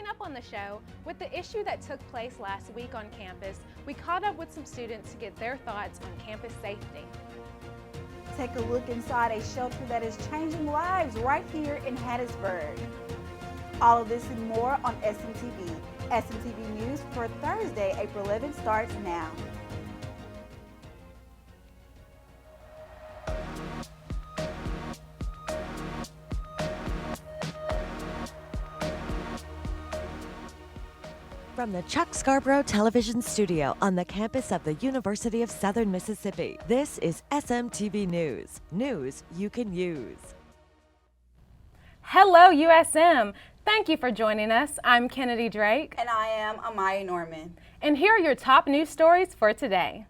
Coming up on the show, with the issue that took place last week on campus, we caught up with some students to get their thoughts on campus safety. Take a look inside a shelter that is changing lives right here in Hattiesburg. All of this and more on SMTV. SMTV News for Thursday, April 11th starts now. From the Chuck Scarborough Television Studio on the campus of the University of Southern Mississippi, this is SMTV News. News you can use. Hello, USM. Thank you for joining us. I'm Kennedy Drake. And I am Amaya Norman. And here are your top news stories for today.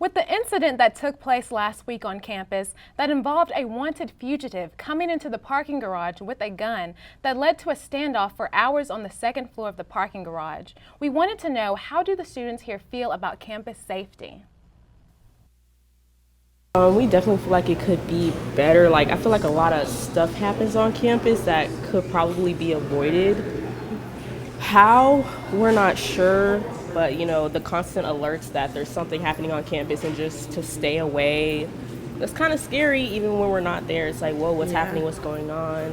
With the incident that took place last week on campus that involved a wanted fugitive coming into the parking garage with a gun that led to a standoff for hours on the second floor of the parking garage, we wanted to know, how do the students here feel about campus safety? We definitely feel like it could be better. I feel like a lot of stuff happens on campus that could probably be avoided. How? We're not sure. But, the constant alerts that there's something happening on campus and just to stay away, it's kind of scary even when we're not there. It's like, whoa, what's happening? What's going on?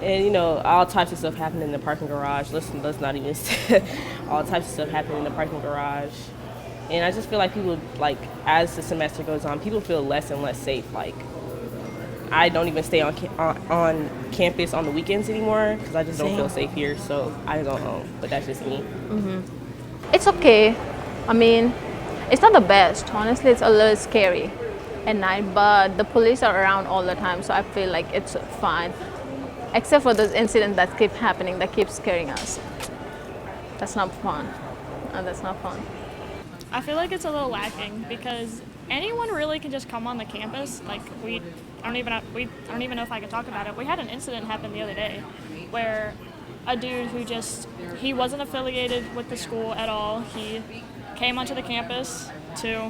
And, all types of stuff happening in the parking garage. Let's not even say all types of stuff happening in the parking garage. And I just feel like people, as the semester goes on, people feel less and less safe. I don't even stay on campus on the weekends anymore because I just don't feel safe here. So I go home. But that's just me. Mm-hmm. It's okay. I mean, it's not the best. Honestly, it's a little scary at night, but the police are around all the time, so I feel like it's fine. Except for those incidents that keep happening, that keep scaring us. That's not fun. That's not fun. I feel like it's a little lacking because anyone really can just come on the campus. I don't even know if I can talk about it. We had an incident happen the other day where a dude who he wasn't affiliated with the school at all. He came onto the campus to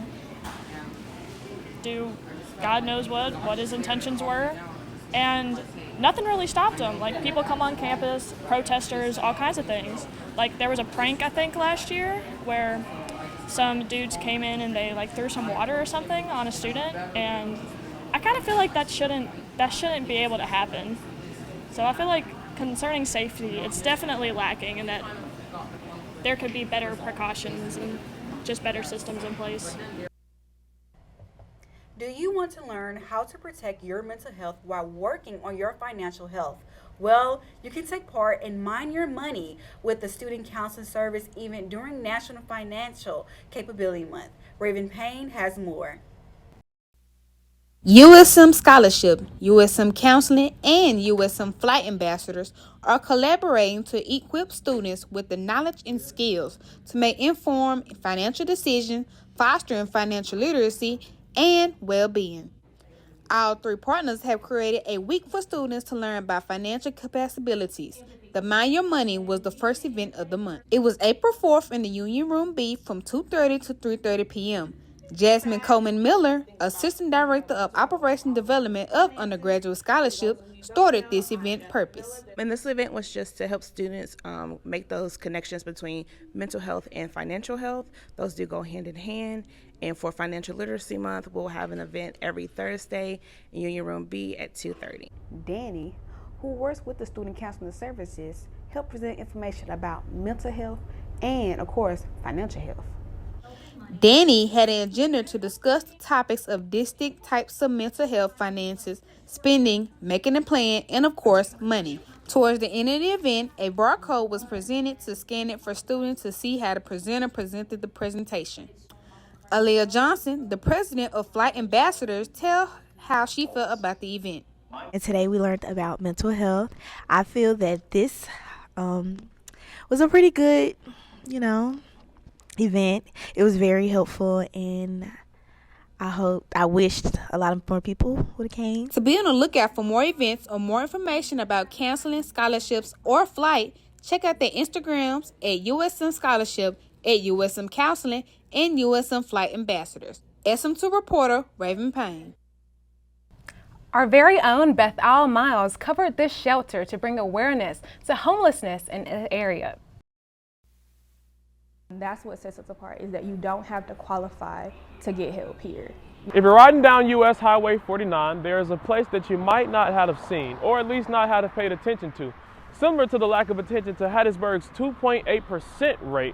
do God knows what his intentions were, and nothing really stopped him. People come on campus, protesters, all kinds of things. There was a prank, I think, last year where some dudes came in and they threw some water or something on a student, and I kind of feel like that shouldn't be able to happen. So I feel like concerning safety, it's definitely lacking in that there could be better precautions and just better systems in place. Do you want to learn how to protect your mental health while working on your financial health? Well, you can take part in Mind Your Money with the Student Counseling Service event during National Financial Capability Month. Raven Payne has more. USM Scholarship, USM Counseling, and USM Flight Ambassadors are collaborating to equip students with the knowledge and skills to make informed financial decisions, fostering financial literacy and well-being. All three partners have created a week for students to learn about financial capabilities. The Mind Your Money was the first event of the month. It was April 4th in the Union Room B from 2:30 to 3:30 p.m. Jasmine Coleman Miller, Assistant Director of Operation Development of Undergraduate Scholarship, started this event purpose. And this event was just to help students make those connections between mental health and financial health. Those do go hand in hand. And for Financial Literacy Month, we'll have an event every Thursday in Union Room B at 2:30. Danny, who works with the Student Counseling Services, helped present information about mental health and, of course, financial health. Danny had an agenda to discuss the topics of distinct types of mental health, finances, spending, making a plan, and of course, money. Towards the end of the event, a barcode was presented to scan it for students to see how the presenter presented the presentation. Aaliyah Johnson, the president of Flight Ambassadors, tell how she felt about the event. And today we learned about mental health. I feel that this was a pretty good, event. It was very helpful, and I wished a lot more people would have came. To be on the lookout for more events or more information about counseling, scholarships, or flight, check out their Instagrams at USM Scholarship, at USM Counseling, and USM Flight Ambassadors. SM2 reporter Raven Payne. Our very own Bethel Miles covered this shelter to bring awareness to homelessness in the area. That's what sets us apart, is that you don't have to qualify to get help here. If you're riding down US Highway 49, there is a place that you might not have seen, or at least not have paid attention to, similar to the lack of attention to Hattiesburg's 2.8% rate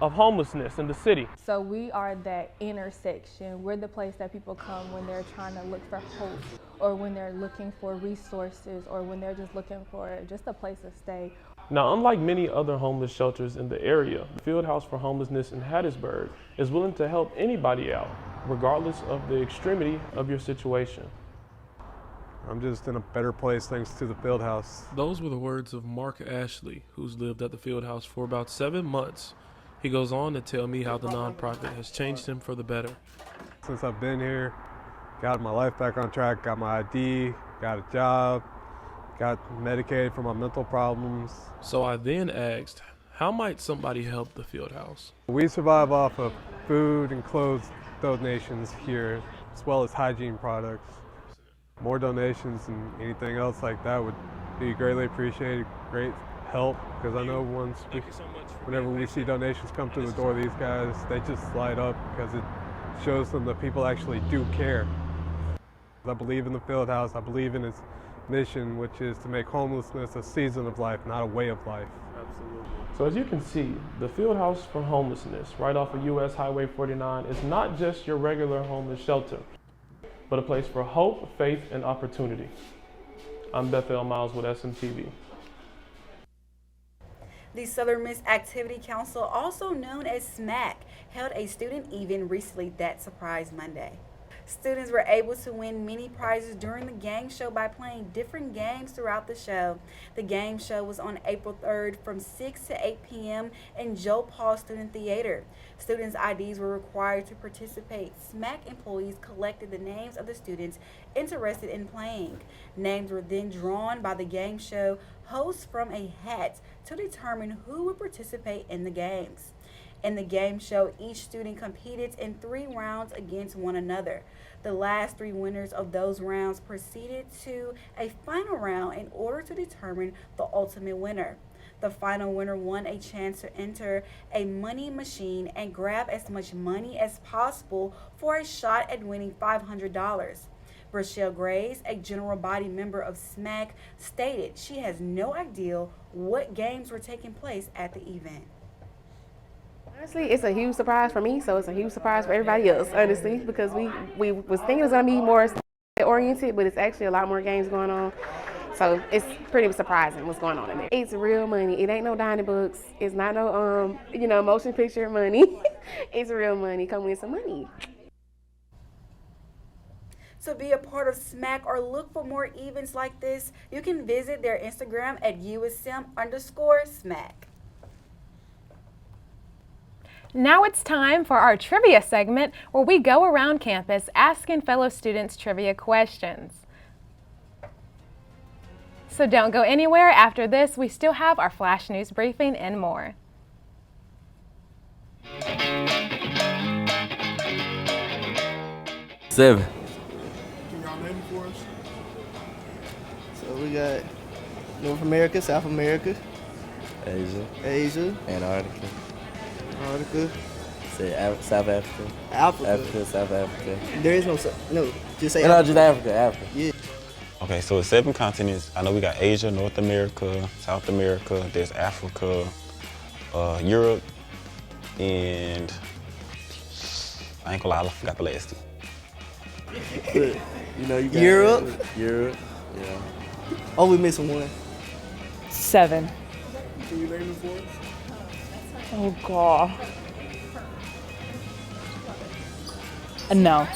of homelessness in the city. So we are that intersection. We're the place that people come when they're trying to look for hope, or when they're looking for resources, or when they're just looking for just a place to stay. Now, unlike many other homeless shelters in the area, the Field House for Homelessness in Hattiesburg is willing to help anybody out, regardless of the extremity of your situation. I'm just in a better place thanks to the Field House. Those were the words of Mark Ashley, who's lived at the Field House for about 7 months. He goes on to tell me how the nonprofit has changed him for the better. Since I've been here, got my life back on track, got my ID, got a job, got medicated for my mental problems. So I then asked, how might somebody help the Field House? We survive off of food and clothes donations here, as well as hygiene products. More donations and anything else like that would be greatly appreciated, great help, because I know whenever we see donations come through the door of these guys, they just light up because it shows them that people actually do care. I believe in the Field House. I believe in its mission, which is to make homelessness a season of life, not a way of life. Absolutely. So as you can see, the Field House for Homelessness right off of US Highway 49 is not just your regular homeless shelter, but a place for hope, faith, and opportunity. I'm Bethel Miles with SMTV. The Southern Miss Activity Council, also known as SMAC, held a student event recently that surprised Monday. Students were able to win many prizes during the game show by playing different games throughout the show. The game show was on April 3rd from 6 to 8 p.m. in Joe Paul Student Theater. Students' IDs were required to participate. SMAC employees collected the names of the students interested in playing. Names were then drawn by the game show host from a hat to determine who would participate in the games. In the game show, each student competed in 3 rounds against one another. The last 3 winners of those rounds proceeded to a final round in order to determine the ultimate winner. The final winner won a chance to enter a money machine and grab as much money as possible for a shot at winning $500. Rochelle Grace, a general body member of SMAC, stated she has no idea what games were taking place at the event. Honestly, it's a huge surprise for me, so it's a huge surprise for everybody else, honestly, because we was thinking it was going to be more oriented, but it's actually a lot more games going on. So it's pretty surprising what's going on in there. It's real money. It ain't no dining books. It's not no, motion picture money. It's real money. Come win some money. To be a part of SMAC or look for more events like this, you can visit their Instagram at USM_SMAC. Now it's time for our trivia segment where we go around campus asking fellow students trivia questions. So don't go anywhere. After this, we still have our flash news briefing and more. Seven. Can y'all name it for us? So we got North America, South America, Asia, Antarctica, Say South Africa, Africa, South Africa. There is no, just say No, just Africa. Yeah. Okay, so it's 7 continents. I know we got Asia, North America, South America, there's Africa, Europe, and I ain't gonna lie, I forgot the last 2. But, you got Europe, yeah. Oh, we missing one. 7. Can you name it for us? Oh, God. No.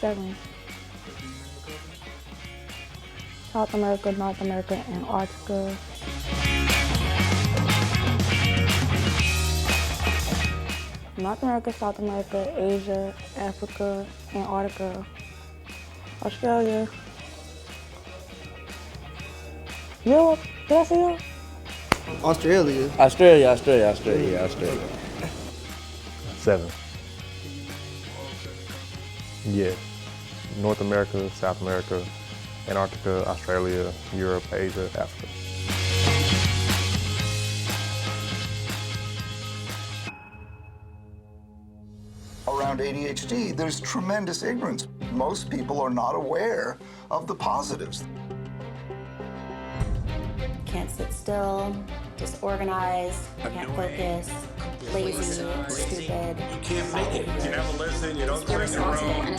Seven. South America, North America, Antarctica. North America, South America, Asia, Africa, Antarctica, Australia. Europe? Did I say Europe? Australia. 7. Yes. North America, South America, Antarctica, Australia, Europe, Asia, Africa. Around ADHD, there's tremendous ignorance. Most people are not aware of the positives. Can't sit still, disorganized, can't focus, lazy, stupid. You can't make it. You never listen, you don't clean your room.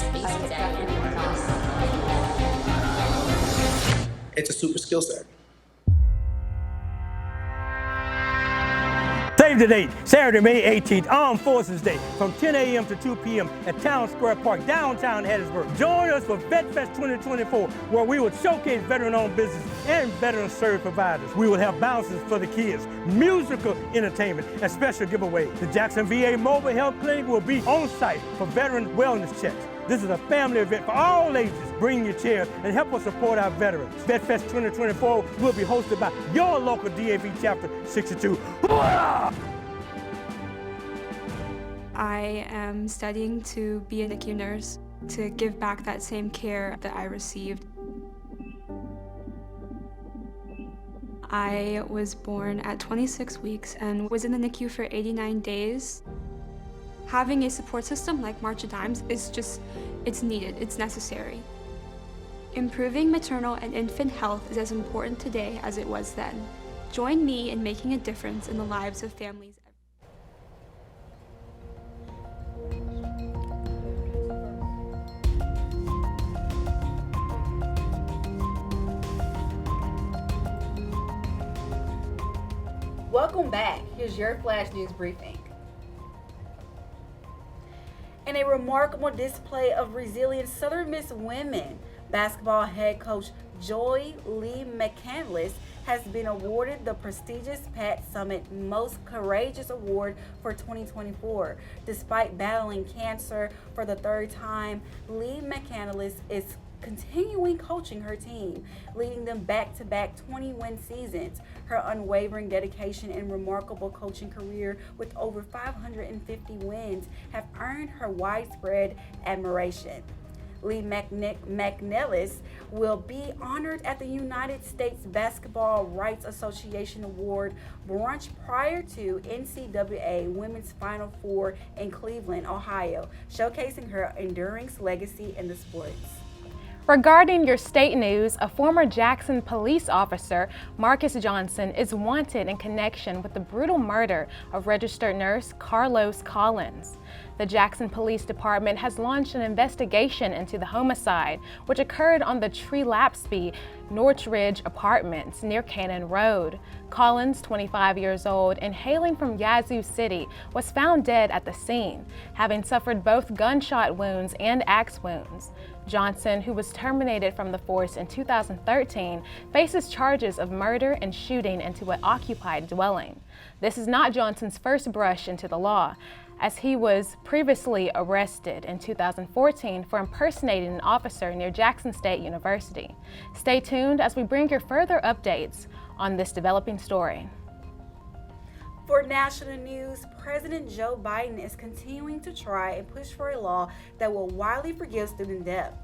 It's a super skill set. Save the date, Saturday, May 18th, Armed Forces Day, from 10 a.m. to 2 p.m. at Town Square Park, downtown Hattiesburg. Join us for Vet Fest 2024, where we will showcase veteran-owned business and veteran service providers. We will have bounces for the kids, musical entertainment, and special giveaways. The Jackson VA Mobile Health Clinic will be on site for veteran wellness checks. This is a family event for all ages. Bring your chairs and help us support our veterans. Vet Fest 2024 will be hosted by your local DAV Chapter 62. I am studying to be a NICU nurse to give back that same care that I received. I was born at 26 weeks and was in the NICU for 89 days. Having a support system like March of Dimes is just, it's needed, it's necessary. Improving maternal and infant health is as important today as it was then. Join me in making a difference in the lives of families. Welcome back. Here's your Flash News Briefing. In a remarkable display of resilience, Southern Miss women basketball head coach Joy Lee McCandless has been awarded the prestigious Pat Summitt Most Courageous Award for 2024. Despite battling cancer for the third time, Lee McCandless is continuing coaching her team, leading them back-to-back 20-win seasons. Her unwavering dedication and remarkable coaching career with over 550 wins have earned her widespread admiration. Lee McNellis will be honored at the United States Basketball Rights Association Award brunch prior to NCAA Women's Final Four in Cleveland, Ohio, showcasing her enduring legacy in the sports. Regarding your state news, a former Jackson police officer, Marcus Johnson, is wanted in connection with the brutal murder of registered nurse Carlos Collins. The Jackson Police Department has launched an investigation into the homicide, which occurred on the Trelapsby Northridge Apartments near Cannon Road. Collins, 25 years old and hailing from Yazoo City, was found dead at the scene, having suffered both gunshot wounds and axe wounds. Johnson, who was terminated from the force in 2013, faces charges of murder and shooting into an occupied dwelling. This is not Johnson's first brush into the law, as he was previously arrested in 2014 for impersonating an officer near Jackson State University. Stay tuned as we bring you further updates on this developing story. For national news, President Joe Biden is continuing to try and push for a law that will widely forgive student debt.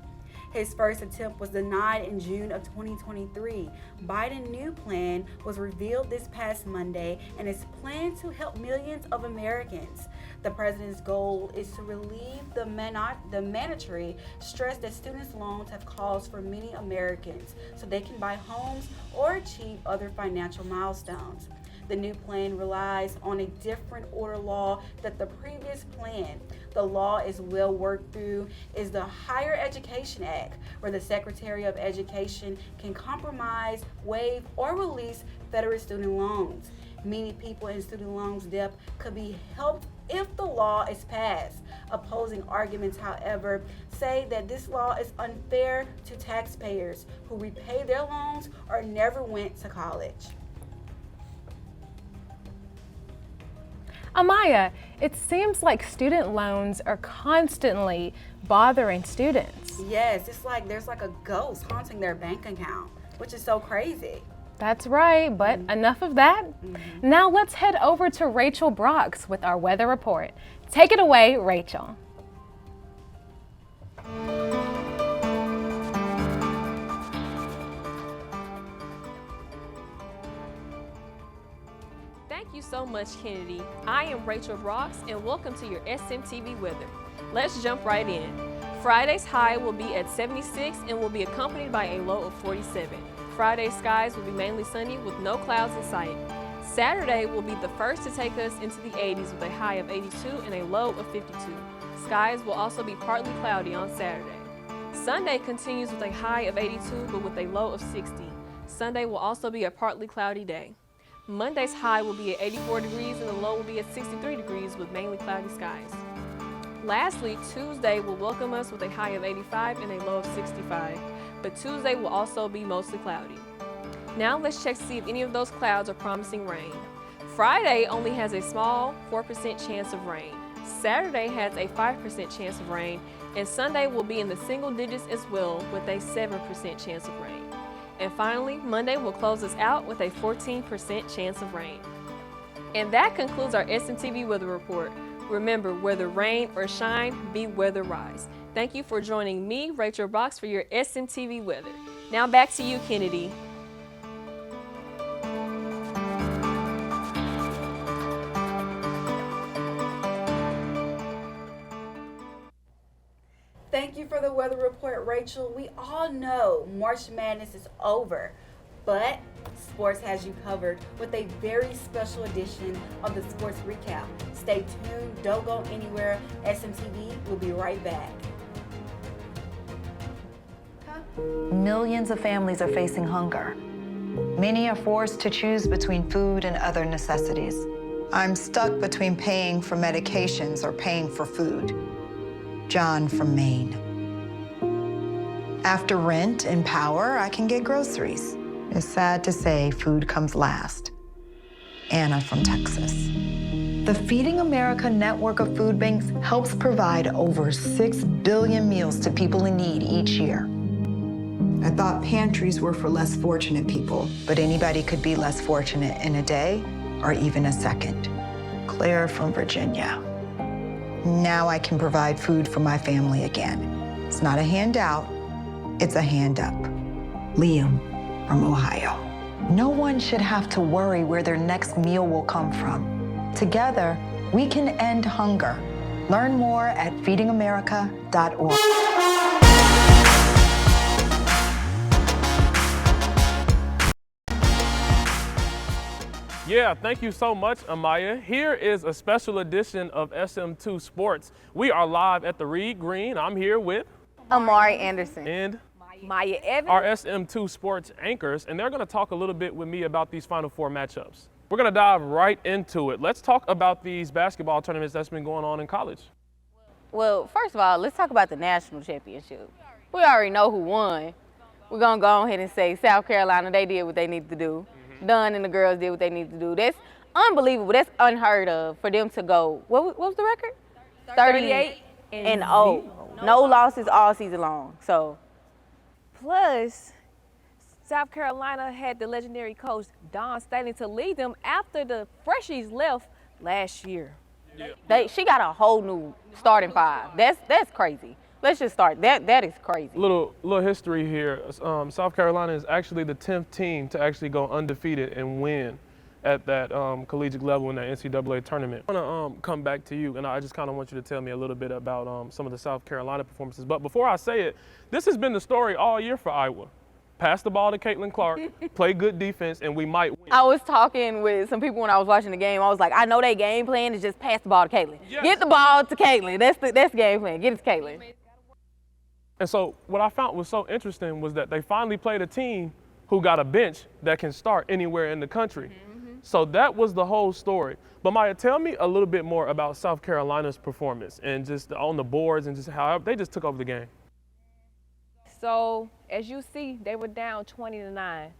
His first attempt was denied in June of 2023. Biden's new plan was revealed this past Monday and is planned to help millions of Americans. The president's goal is to relieve the mandatory stress that students' loans have caused for many Americans so they can buy homes or achieve other financial milestones. The new plan relies on a different order law than the previous plan. The law is well worked through is the Higher Education Act, where the Secretary of Education can compromise, waive, or release federal student loans. Many people in student loans debt could be helped if the law is passed. Opposing arguments, however, say that this law is unfair to taxpayers who repay their loans or never went to college. Amaya, it seems like student loans are constantly bothering students. Yes, it's like there's like a ghost haunting their bank account, which is so crazy. That's right, but enough of that. Now let's head over to Rachel Brox with our weather report. Take it away, Rachel. so much, Kennedy. I am Rachel Rocks, and welcome to your SMTV weather. Let's jump right in. Friday's high will be at 76 and will be accompanied by a low of 47. Friday's skies will be mainly sunny with no clouds in sight. Saturday will be the first to take us into the 80s with a high of 82 and a low of 52. Skies will also be partly cloudy on Saturday. Sunday continues with a high of 82 but with a low of 60. Sunday will also be a partly cloudy day. Monday's high will be at 84 degrees and the low will be at 63 degrees with mainly cloudy skies. Lastly, Tuesday will welcome us with a high of 85 and a low of 65, but Tuesday will also be mostly cloudy. Now let's check to see if any of those clouds are promising rain. Friday only has a small 4% chance of rain. Saturday has a 5% chance of rain, and Sunday will be in the single digits as well with a 7% chance of rain. And finally, Monday will close us out with a 14% chance of rain. And that concludes our SMTV weather report. Remember, whether rain or shine, be weatherized. Thank you for joining me, Rachel Box, for your SMTV weather. Now back to you, Kennedy. Thank you for the weather report, Rachel. We all know March Madness is over, but sports has you covered with a very special edition of the Sports Recap. Stay tuned, don't go anywhere. SMTV will be right back. Millions of families are facing hunger. Many are forced to choose between food and other necessities. I'm stuck between paying for medications or paying for food. John from Maine. After rent and power, I can get groceries. It's sad to say food comes last. Anna from Texas. The Feeding America network of food banks helps provide over 6 billion meals to people in need each year. I thought pantries were for less fortunate people, but anybody could be less fortunate in a day or even a second. Claire from Virginia. Now I can provide food for my family again. It's not a handout, it's a hand up. Liam from Ohio. No one should have to worry where their next meal will come from. Together, we can end hunger. Learn more at feedingamerica.org. Yeah, thank you so much, Amaya. Here is a special edition of SM2 Sports. We are live at the Reed Green. I'm here with Amari Anderson and Maya Evans, our SM2 Sports anchors, and they're going to talk a little bit with me about these Final Four matchups. We're going to dive right into it. Let's talk about these basketball tournaments that's been going on in college. Well, first of all, let's talk about the national championship. We already know who won. We're going to go ahead and say South Carolina, they did what they needed to do. Dunn and the girls did what they needed to do. That's unbelievable. That's unheard of for them to go, what was the record? 38 and 0. No losses all season long. So, Plus, South Carolina had the legendary coach Don Staley to lead them after the freshies left last year. She got a whole new starting five. That's crazy. Let's just start. That is crazy. Little history here. South Carolina is actually the 10th team to actually go undefeated and win at that collegiate level in that NCAA tournament. I want to come back to you, and I just kind of want you to tell me a little bit about some of the South Carolina performances. But before I say it, this has been the story all year for Iowa. Pass the ball to Caitlin Clark, play good defense, and we might win. I was talking with some people when I was watching the game. I was like, I know their game plan is just pass the ball to Caitlin. Yes. Get the ball to Caitlin. That's the game plan. Get it to Caitlin. And so what I found was so interesting was that they finally played a team who got a bench that can start anywhere in the country. So that was the whole story. But Maya, tell me a little bit more about South Carolina's performance and just on the boards and just how they just took over the game. So as you see, they were down 20-9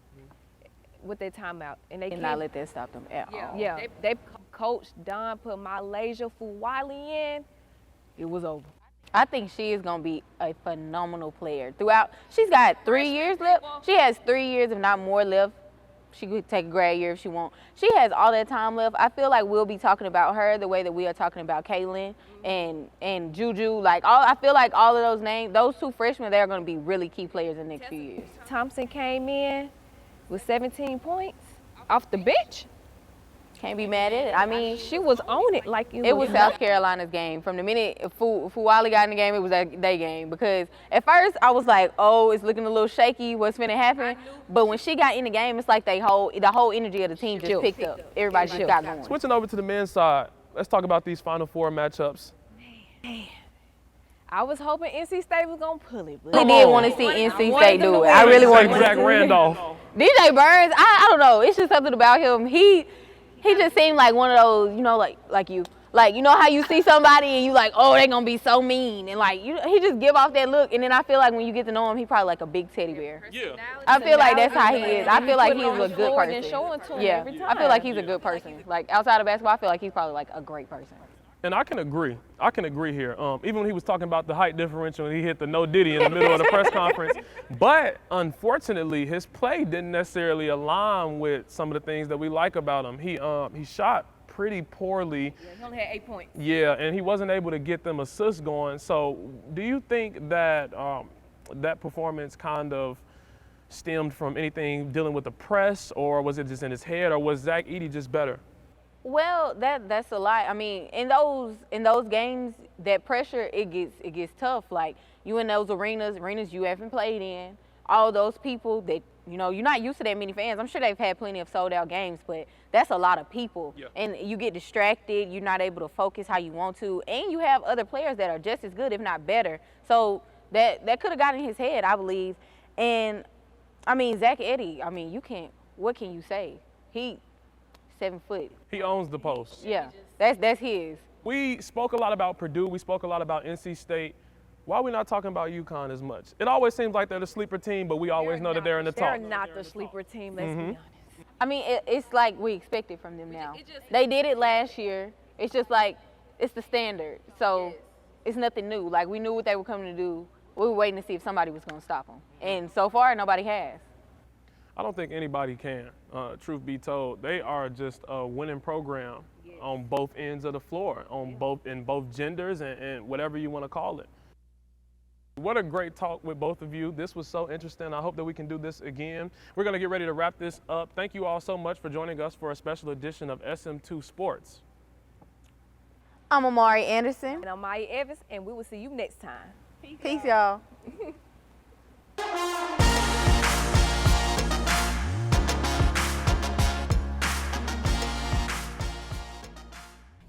with their timeout, and they did not let that stop them at all. Yeah, they coach Don put Malaysia Fuwali in. It was over. I think she is going to be a phenomenal player throughout. She's got 3 years left. She has 3 years, if not more, left. She could take a grad year if she wants. She has all that time left. I feel like we'll be talking about her the way that we are talking about Caitlin and Juju. I feel like all of those names, those two freshmen, they're going to be really key players in the next few years. Thompson came in with 17 points off the bench. Can't be mad at it. I mean, She was on it like it was South Carolina's game. From the minute Fuwali got in the game, it was their game. Because at first I was like, oh, it's looking a little shaky. What's finna happen? But when she got in the game, it's like the whole energy of the team just picked up. Everybody just got going. Switching over to the men's side, let's talk about these Final Four matchups. I was hoping NC State was gonna pull it. I really did want to see NC State do it. I really wanted to see Zach Randolph. DJ Burns, I don't know. It's just something about him. He just seemed like one of those, you know, like you know how you see somebody and you like, oh, they're gonna be so mean, and like he just give off that look, and then I feel like when you get to know him, he probably like a big teddy bear. Yeah. I feel like that's how he is. I feel like he's a good person. Yeah. I feel like he's a good person. Like outside of basketball, I feel like he's probably like a great person. And I can agree. I can agree here. Even when he was talking about the height differential and he hit the no diddy in the middle of the press conference. But unfortunately, his play didn't necessarily align with some of the things that we like about him. He shot pretty poorly. Yeah, he only had 8 points. Yeah, and he wasn't able to get them assists going. So do you think that that performance kind of stemmed from anything dealing with the press, or was it just in his head, or was Zach Edey just better? Well, that's a lot. I mean, in those games, that pressure it gets tough. Like you in those arenas you haven't played in. All those people that you're not used to that many fans. I'm sure they've had plenty of sold out games, but that's a lot of people. Yeah. And you get distracted. You're not able to focus how you want to, and you have other players that are just as good, if not better. So that could have gotten in his head, I believe. And I mean, Zach Edey. I mean, what can you say? He 7 foot. He owns the post. Yeah, that's his. We spoke a lot about Purdue. We spoke a lot about NC State. Why are we not talking about UConn as much? It always seems like they're the sleeper team, but we always know that they're in the top. They're not the sleeper team, let's be honest. I mean, it's like we expect it from them now. They did it last year. It's just like, it's the standard. So it's nothing new. Like, we knew what they were coming to do. We were waiting to see if somebody was going to stop them. And so far, nobody has. I don't think anybody can, truth be told. They are just a winning program on both ends of the floor, in both genders and whatever you want to call it. What a great talk with both of you. This was so interesting. I hope that we can do this again. We're going to get ready to wrap this up. Thank you all so much for joining us for a special edition of SM2 Sports. I'm Amari Anderson. And I'm Amaya Evans, and we will see you next time. Peace, y'all.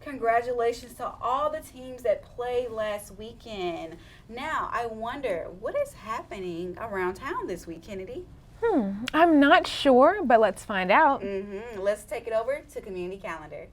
Congratulations to all the teams that played last weekend. Now, I wonder, what is happening around town this week, Kennedy? I'm not sure, but let's find out. Let's take it over to Community Calendar.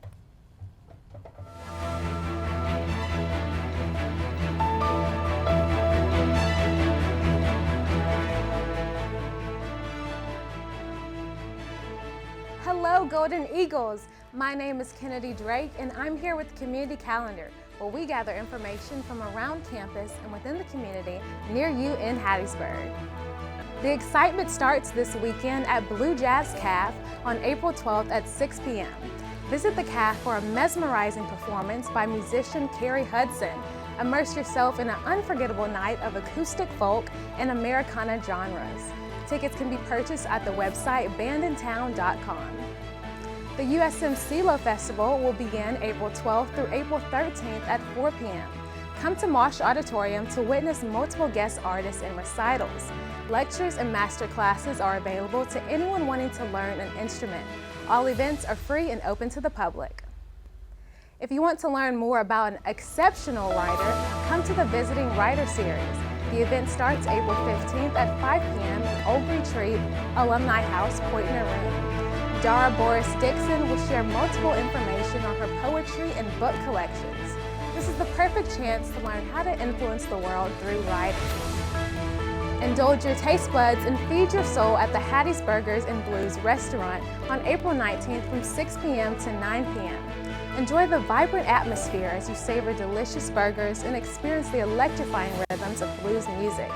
Hello, Golden Eagles. My name is Kennedy Drake, and I'm here with Community Calendar, where we gather information from around campus and within the community near you in Hattiesburg. The excitement starts this weekend at Blue Jazz Caf on April 12th at 6 p.m. Visit the caf for a mesmerizing performance by musician Carrie Hudson. Immerse yourself in an unforgettable night of acoustic folk and Americana genres. Tickets can be purchased at the website bandintown.com. The USM CeeLo Festival will begin April 12th through April 13th at 4 p.m. Come to Marsh Auditorium to witness multiple guest artists and recitals. Lectures and master classes are available to anyone wanting to learn an instrument. All events are free and open to the public. If you want to learn more about an exceptional writer, come to the Visiting Writer Series. The event starts April 15th at 5 p.m. at Old Retreat, Alumni House, Poitner Room. Dara Boris Dixon will share multiple information on her poetry and book collections. This is the perfect chance to learn how to influence the world through writing. Indulge your taste buds and feed your soul at the Hattie's Burgers and Blues restaurant on April 19th from 6 p.m. to 9 p.m. Enjoy the vibrant atmosphere as you savor delicious burgers and experience the electrifying rhythms of blues music.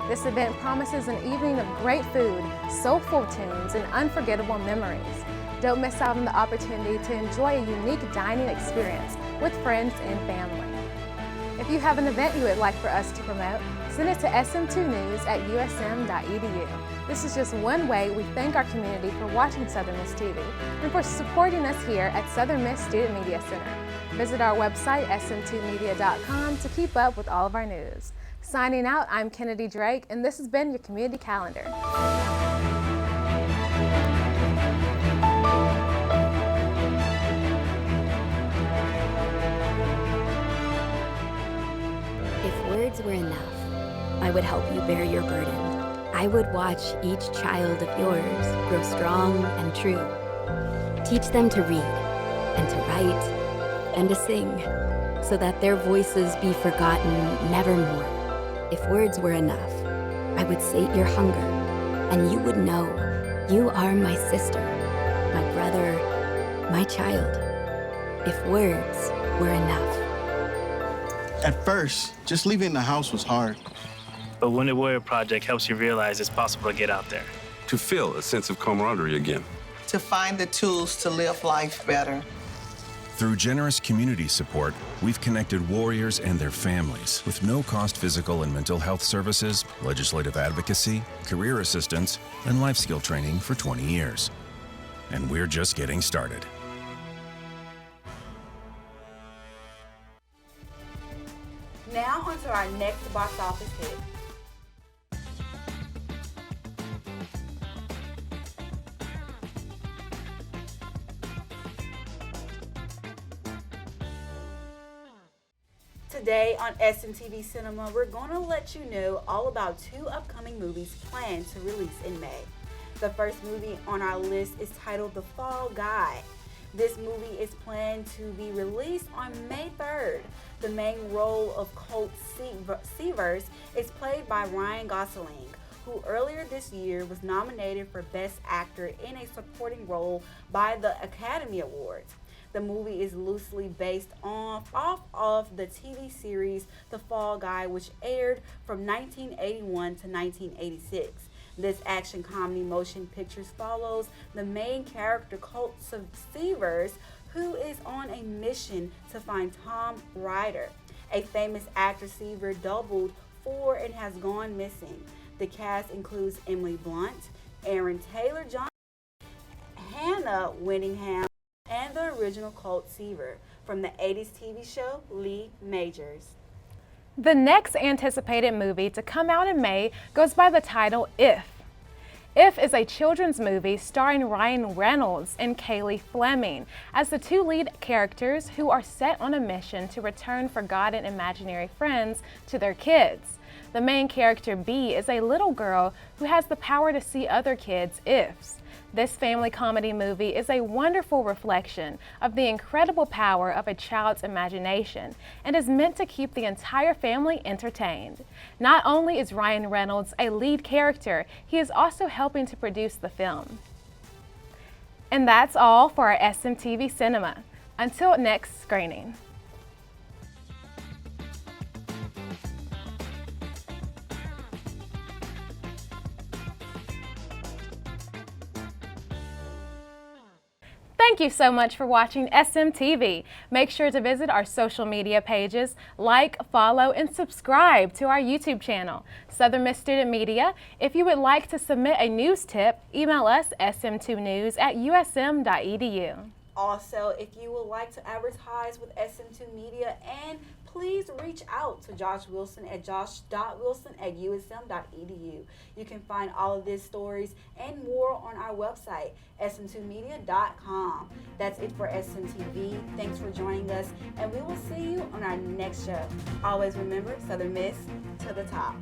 This event promises an evening of great food, soulful tunes, and unforgettable memories. Don't miss out on the opportunity to enjoy a unique dining experience with friends and family. If you have an event you would like for us to promote, send it to sm2news@usm.edu. This is just one way we thank our community for watching Southern Miss TV and for supporting us here at Southern Miss Student Media Center. Visit our website, sm2media.com, to keep up with all of our news. Signing out, I'm Kennedy Drake, and this has been your Community Calendar. If words were enough, I would help you bear your burden. I would watch each child of yours grow strong and true. Teach them to read and to write and to sing so that their voices be forgotten nevermore. If words were enough, I would sate your hunger and you would know you are my sister, my brother, my child. If words were enough. At first, just leaving the house was hard. But Wounded Warrior Project helps you realize it's possible to get out there. To feel a sense of camaraderie again. To find the tools to live life better. Through generous community support, we've connected warriors and their families with no-cost physical and mental health services, legislative advocacy, career assistance, and life skill training for 20 years. And we're just getting started. Now onto our next box office hit. Today on SMTV Cinema, we're going to let you know all about 2 upcoming movies planned to release in May. The first movie on our list is titled The Fall Guy. This movie is planned to be released on May 3rd. The main role of Colt Seavers is played by Ryan Gosling, who earlier this year was nominated for Best Actor in a Supporting Role by the Academy Awards. The movie is loosely based off of the TV series The Fall Guy, which aired from 1981 to 1986. This action comedy motion picture follows the main character Colt Seavers, who is on a mission to find Tom Ryder, a famous actor Seaver doubled for and has gone missing. The cast includes Emily Blunt, Aaron Taylor-Johnson, Hannah Winningham, and the original Colt Seaver from the 80s TV show Lee Majors. The next anticipated movie to come out in May goes by the title If. If is a children's movie starring Ryan Reynolds and Kaylee Fleming as the 2 lead characters who are set on a mission to return forgotten imaginary friends to their kids. The main character, B, is a little girl who has the power to see other kids' ifs. This family comedy movie is a wonderful reflection of the incredible power of a child's imagination and is meant to keep the entire family entertained. Not only is Ryan Reynolds a lead character, he is also helping to produce the film. And that's all for our SMTV Cinema. Until next screening. Thank you so much for watching SMTV. Make sure to visit our social media pages, like, follow, and subscribe to our YouTube channel, Southern Miss Student Media. If you would like to submit a news tip, email us sm2news@usm.edu. Also, if you would like to advertise with SM2 Media, and please reach out to Josh Wilson at josh.wilson@usm.edu. You can find all of these stories and more on our website, sm2media.com. That's it for SMTV. Thanks for joining us, and we will see you on our next show. Always remember, Southern Miss to the top.